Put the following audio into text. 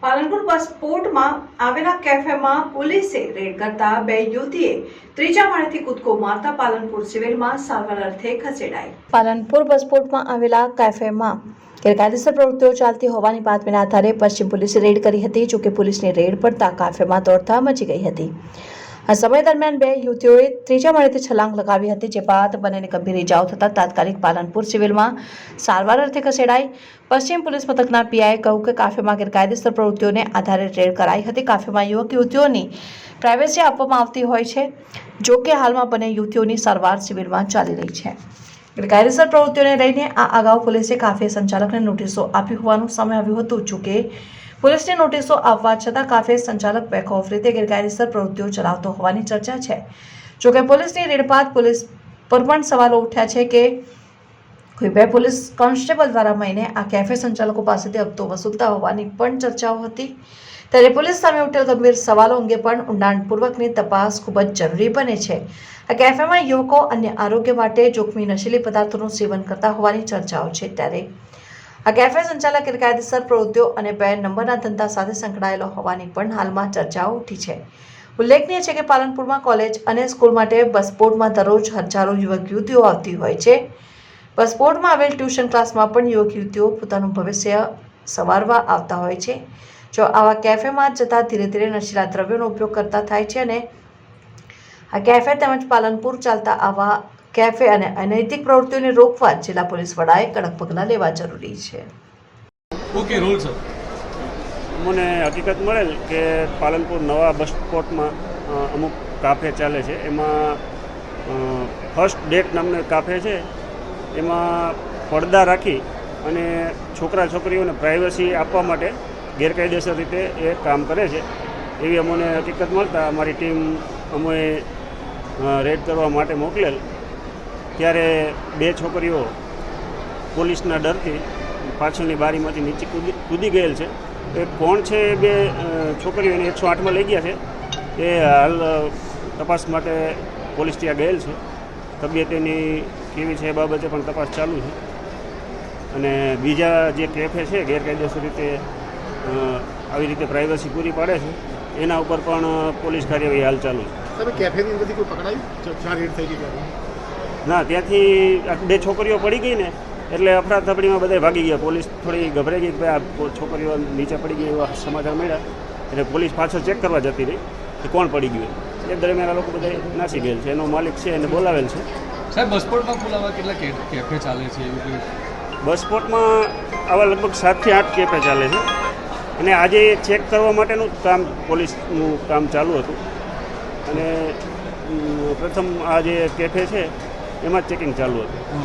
પાલનપુર પાસપોર્ટમાં આવેલા કેફેમાં પોલીસે રેડ કરતા બે યુવતીએ ત્રીજા માળેથી કૂદકો મારતા પાલનપુર સિવિલમાં સારવાર અર્થે ખસેડાઈ। પાલનપુર પાસપોર્ટમાં આવેલા કેફેમાં ગેરકાયદેસર પ્રવૃત્તિઓ ચાલતી હોવાની બાતમીના આધારે પશ્ચિમ પોલીસે રેડ કરી હતી। જોકે પોલીસની રેડ પડતા કેફેમાં દોડધામ મચી ગઈ હતી। આ સમય દરમિયાન બે યુવતીઓએ ત્રીજા માળેથી છલાંગ લગાવી હતી, જે બાદ બંનેને ગંભીર ઇજાઓ થતા તાત્કાલિક પાલનપુર સિવિલમાં સારવાર અર્થે ખસેડાઈ। પશ્ચિમ પોલીસ મથકના પીઆઈએ કહ્યું કે કાફેમાં ગેરકાયદેસર પ્રવૃત્તિઓને આધારે રેડ કરાઈ હતી। કાફેમાં યુવક યુવતીઓની પ્રાઇવેસી આપવામાં આવતી હોય છે। જો કે હાલમાં બંને યુવતીઓની સારવાર સિવિલમાં ચાલી રહી છે। ગેરકાયદેસર પ્રવૃત્તિઓને લઈને આ અગાઉ પોલીસે કાફે સંચાલકને નોટિસો આપી હોવાનું સામે આવ્યું હતું। જો કે પોલીસની નોટિસો આપવા છતાં કાફે સંચાલક બેખૌફ રીતે ગેરકાયદેસર પ્રવૃત્તિઓ ચલાવતો હોવાની ચર્ચા છે। જો કે પોલીસની રેડ બાદ પોલીસ પર પણ સવાલો ઉઠ્યા છે કે કોઈ બે પોલીસ કોન્સ્ટેબલ દ્વારા મહિને આ કેફે સંચાલકો પાસેથી હપ્તો વસૂલતા હોવાની પણ ચર્ચાઓ હતી। ત્યારે પોલીસ સામે ઉઠેલ ગંભીર સવાલો અંગે પણ ઊંડાણપૂર્વકની તપાસ ખૂબ જ જરૂરી બને છે। આ કેફેમાં યુવકો અન્ય આરોગ્ય માટે જોખમી નશીલી પદાર્થોનું સેવન કરતા હોવાની ચર્ચાઓ છે। ત્યારે આ કેફે સંચાલક ગેરકાયદેસર પ્રવૃત્તિઓ અને બે નંબરના ધંધા સાથે સંકળાયેલો હોવાની પણ હાલમાં ચર્ચાઓ ઉઠી છે। ઉલ્લેખનીય છે કે પાલનપુરમાં કોલેજ અને સ્કૂલ માટે બસપોર્ટમાં દરરોજ હજારો યુવક યુવતીઓ આવતી હોય છે। બસપોર્ટમાં આવેલ ટ્યુશન ક્લાસમાં પણ યુવક યુવતીઓ પોતાનું ભવિષ્ય સંવારવા આવતા હોય છે। જો આવા કેફેમાં જતા ધીરે ધીરે નશીલા દ્રવ્યોનો ઉપયોગ કરતા થાય છે અને આ કેફે તેમજ પાલનપુર ચાલતા આવા કેફે અને અનૈતિક પ્રવૃત્તિઓને રોકવા જિલ્લા પોલીસ વડાએ કડક પગલાં લેવા જરૂરી છે। ઓકે રોલ સર મને હકીકત મળેલ કે પાલનપુર નવા બસ સ્પોટમાં અમુક કાફે ચાલે છે। એમાં ફર્સ્ટ ડેટ નામનો કાફે છે। એમાં પડદા રાખી અને છોકરા છોકરીઓને પ્રાઇવસી આપવા માટે ગેરકાયદેસર રીતે એ કામ કરે છે એવી અમને હકીકત મળતા અમારી ટીમ અમે રેડ કરવા માટે મોકલેલ। ત્યારે બે છોકરીઓ પોલીસના ડરથી પાછળની બારીમાંથી નીચે કૂદી ગયેલ છે। એ કોણ છે એ બે છોકરીઓને 108માં લઈ ગયા છે। એ હાલ તપાસ માટે પોલીસ ત્યાં ગયેલ છે। તબિયત એની કેવી છે એ બાબતે પણ તપાસ ચાલુ છે। અને બીજા જે કેફે છે ગેરકાયદેસર રીતે આવી રીતે પ્રાઇવસી પૂરી પાડે છે એના ઉપર પણ પોલીસ કાર્યવાહી હાલ ચાલુ છે। તમે કેફેની અંદરથી કોઈ પકડાયું? ક્યાં રેડ થઈ ગઈ ત્યારે? ના, ત્યાંથી બે છોકરીઓ પડી ગઈ ને એટલે અફરાતફરીમાં બધા ભાગી ગયા। પોલીસ થોડી ગભરાઈ ગઈ કે ભાઈ આ છોકરીઓ નીચે પડી ગઈ એવા સમાચાર મળ્યા એટલે પોલીસ પાછળ ચેક કરવા જતી રહી કે કોણ પડી ગયું। એ દરમિયાન આ લોકો બધા નાસી ગયેલ છે। એનો માલિક છે એને બોલાવેલ છે। સાહેબ બસપોર્ટમાં કુલ આવા કેટલા કેફે ચાલે છે એવું કંઈ? બસપોર્ટમાં આવા લગભગ 7 થી 8 કેફે ચાલે છે અને આજે ચેક કરવા માટેનું કામ પોલીસનું કામ ચાલુ હતું અને પ્રથમ આ જે કેફે છે એમાં જ ચેકિંગ ચાલુ હતું।